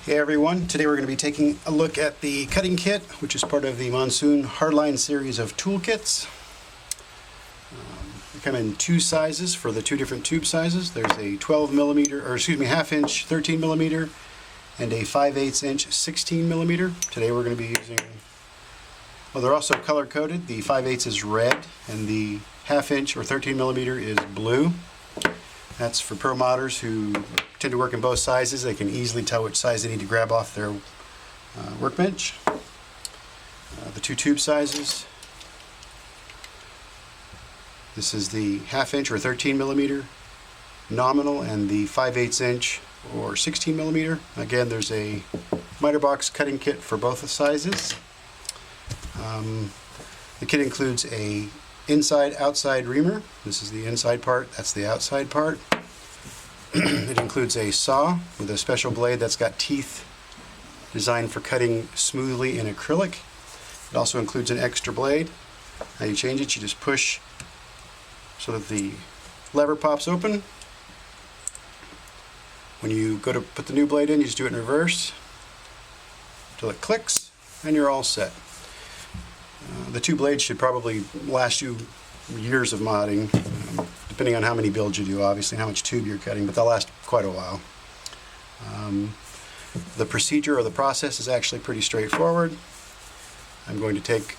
Hey everyone, today we're going to be taking a look at the cutting kit, which is part of the Monsoon Hardline series of toolkits. They come in two sizes for the two different tube sizes. There's a half-inch 13 millimeter and a 5/8 inch 16 millimeter. Today we're going to be using, well, they're also color coded. The 5/8 is red and the half-inch or 13 millimeter is blue. That's for pro modders who tend to work in both sizes. They can easily tell which size they need to grab off their workbench. The two tube sizes. This is the half-inch or 13 millimeter nominal and the 5/8 inch or 16 millimeter. Again, there's a miter box cutting kit for both sizes. The kit includes a inside-outside reamer. This is the inside part, that's the outside part. It includes a saw with a special blade that's got teeth designed for cutting smoothly in acrylic. It also includes an extra blade. How you change it, you just push so that the lever pops open. When you go to put the new blade in, you just do it in reverse until it clicks and you're all set. The two blades should probably last you years of modding, depending on how many builds you do, obviously, how much tube you're cutting, but they'll last quite a while. The procedure or the process is actually pretty straightforward. I'm going to take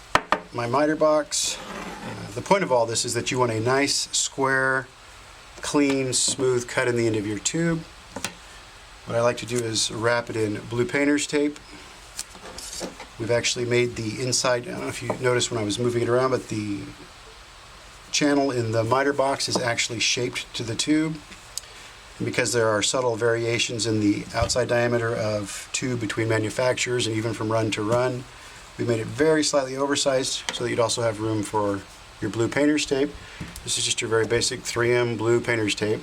my miter box. The point of all this is that you want a nice, square, clean, smooth cut in the end of your tube. What I like to do is wrap it in blue painter's tape. We've actually made the inside, I don't know if you noticed when I was moving it around, but the channel in the miter box is actually shaped to the tube. And because there are subtle variations in the outside diameter of tube between manufacturers and even from run to run, we made it very slightly oversized so that you'd also have room for your blue painter's tape. This is just your very basic 3M blue painter's tape.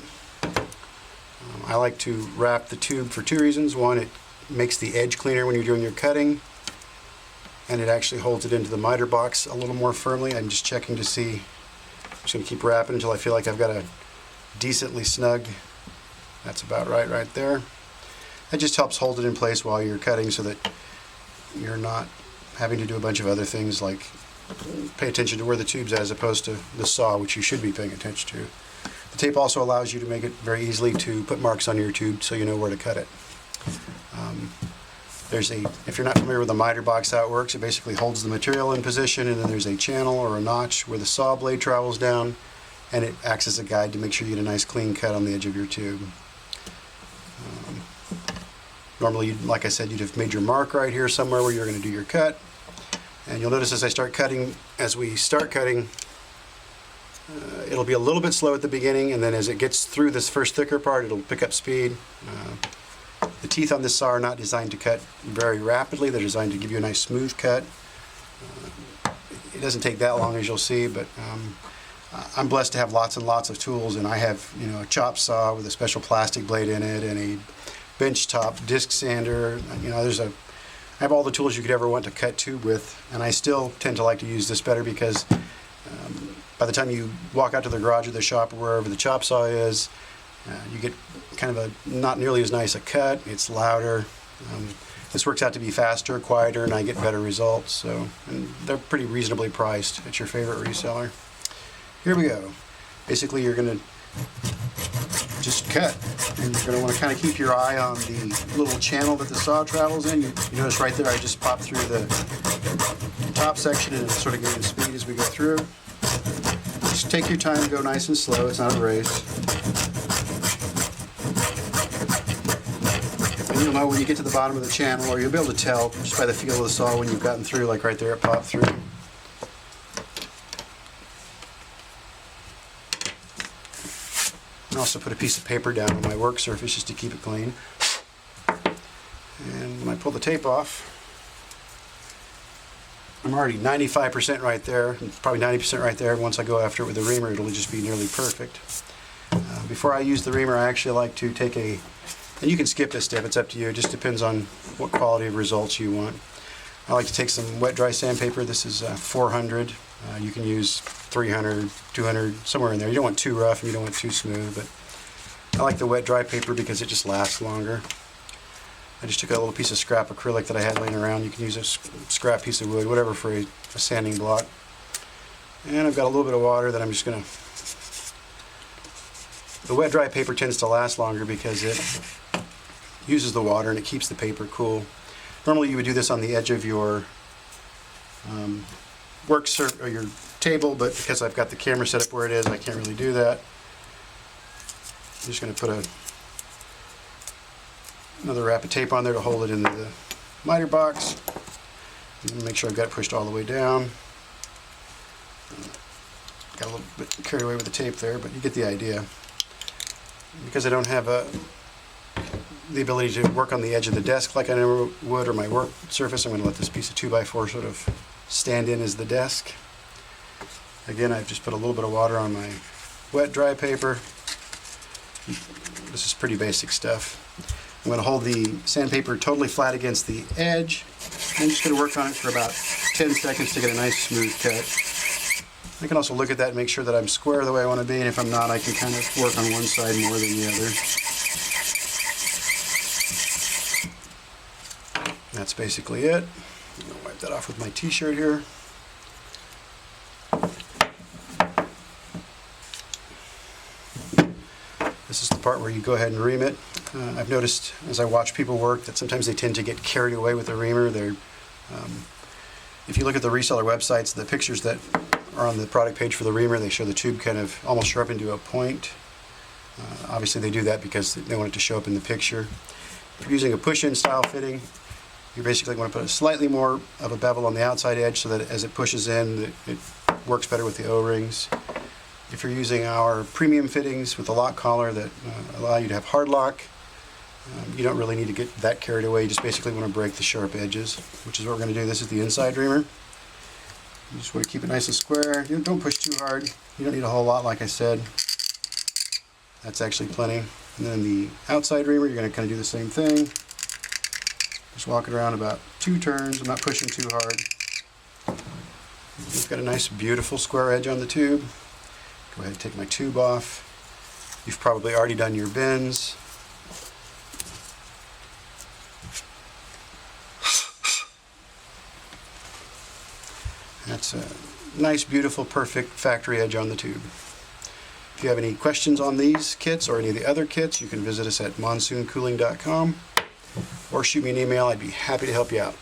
I like to wrap the tube for two reasons. One, it makes the edge cleaner when you're doing your cutting, and it actually holds it into the miter box a little more firmly. I'm just checking to see. I'm just going to keep wrapping until I feel like I've got a decently snug. That's about right there. That just helps hold it in place while you're cutting so that you're not having to do a bunch of other things like pay attention to where the tube's at as opposed to the saw, which you should be paying attention to. The tape also allows you to make it very easily to put marks on your tube so you know where to cut it. If you're not familiar with the miter box, how it works, it basically holds the material in position, and then there's a channel or a notch where the saw blade travels down, and it acts as a guide to make sure you get a nice clean cut on the edge of your tube. Normally, like I said, you'd have made your mark right here somewhere where you're going to do your cut, and you'll notice as we start cutting, it'll be a little bit slow at the beginning, and then as it gets through this first thicker part, it'll pick up speed. The teeth on this saw are not designed to cut very rapidly. They're designed to give you a nice smooth cut. It doesn't take that long, as you'll see, but I'm blessed to have lots and lots of tools, and I have a chop saw with a special plastic blade in it and a bench top disc sander. I have all the tools you could ever want to cut tube with, and I still tend to like to use this better because by the time you walk out to the garage or the shop or wherever the chop saw is, you get kind of a not nearly as nice a cut. It's louder. This works out to be faster, quieter, and I get better results. And they're pretty reasonably priced at your favorite reseller. Here we go. Basically, you're going to just cut, and you're going to want to kind of keep your eye on the little channel that the saw travels in. You notice right there, I just popped through the top section, and it's sort of gaining speed as we go through. Just take your time, go nice and slow. It's not a race. And you'll know when you get to the bottom of the channel, or you'll be able to tell just by the feel of the saw when you've gotten through, like right there it popped through. I also put a piece of paper down on my work surface just to keep it clean. And when I pull the tape off, I'm already 95% right there, probably 90% right there. Once I go after it with the reamer, it'll just be nearly perfect. Before I use the reamer, I actually like to take and you can skip this step, it's up to you, it just depends on what quality of results you want. I like to take some wet dry sandpaper. This is 400. You can use 300, 200, somewhere in there. You don't want too rough and you don't want too smooth, but I like the wet dry paper because it just lasts longer. I just took a little piece of scrap acrylic that I had laying around. You can use a scrap piece of wood, whatever, for a sanding block. And I've got a little bit of water that I'm just going to... The wet dry paper tends to last longer because it uses the water and it keeps the paper cool. Normally you would do this on the edge of your or your table, but because I've got the camera set up where it is, I can't really do that. I'm just going to put another wrap of tape on there to hold it into the miter box. And make sure I've got it pushed all the way down. Got a little bit carried away with the tape there, but you get the idea. Because I don't have the ability to work on the edge of the desk like I never would, or my work surface, I'm going to let this piece of 2x4 sort of stand in as the desk. Again, I've just put a little bit of water on my wet dry paper. This is pretty basic stuff. I'm going to hold the sandpaper totally flat against the edge. I'm just going to work on it for about 10 seconds to get a nice smooth cut. I can also look at that and make sure that I'm square the way I want to be, and if I'm not, I can kind of work on one side more than the other. That's basically it. I'm going to wipe that off with my t-shirt here. This is the part where you go ahead and ream it. I've noticed as I watch people work that sometimes they tend to get carried away with the reamer. If you look at the reseller websites, the pictures that are on the product page for the reamer, they show the tube kind of almost sharp into a point. Obviously they do that because they want it to show up in the picture. If you're using a push-in style fitting, you basically want to put a slightly more of a bevel on the outside edge so that as it pushes in, it works better with the O-rings. If you're using our premium fittings with a lock collar that allow you to have hard lock, you don't really need to get that carried away. You just basically want to break the sharp edges, which is what we're going to do. This is the inside reamer. You just want to keep it nice and square. Don't push too hard. You don't need a whole lot, like I said. That's actually plenty. And then the outside reamer, you're going to kind of do the same thing. Just walk it around about 2 turns. I'm not pushing too hard. You've got a nice, beautiful square edge on the tube. Go ahead and take my tube off. You've probably already done your bends. That's a nice, beautiful, perfect factory edge on the tube. If you have any questions on these kits or any of the other kits, you can visit us at monsooncooling.com or shoot me an email. I'd be happy to help you out.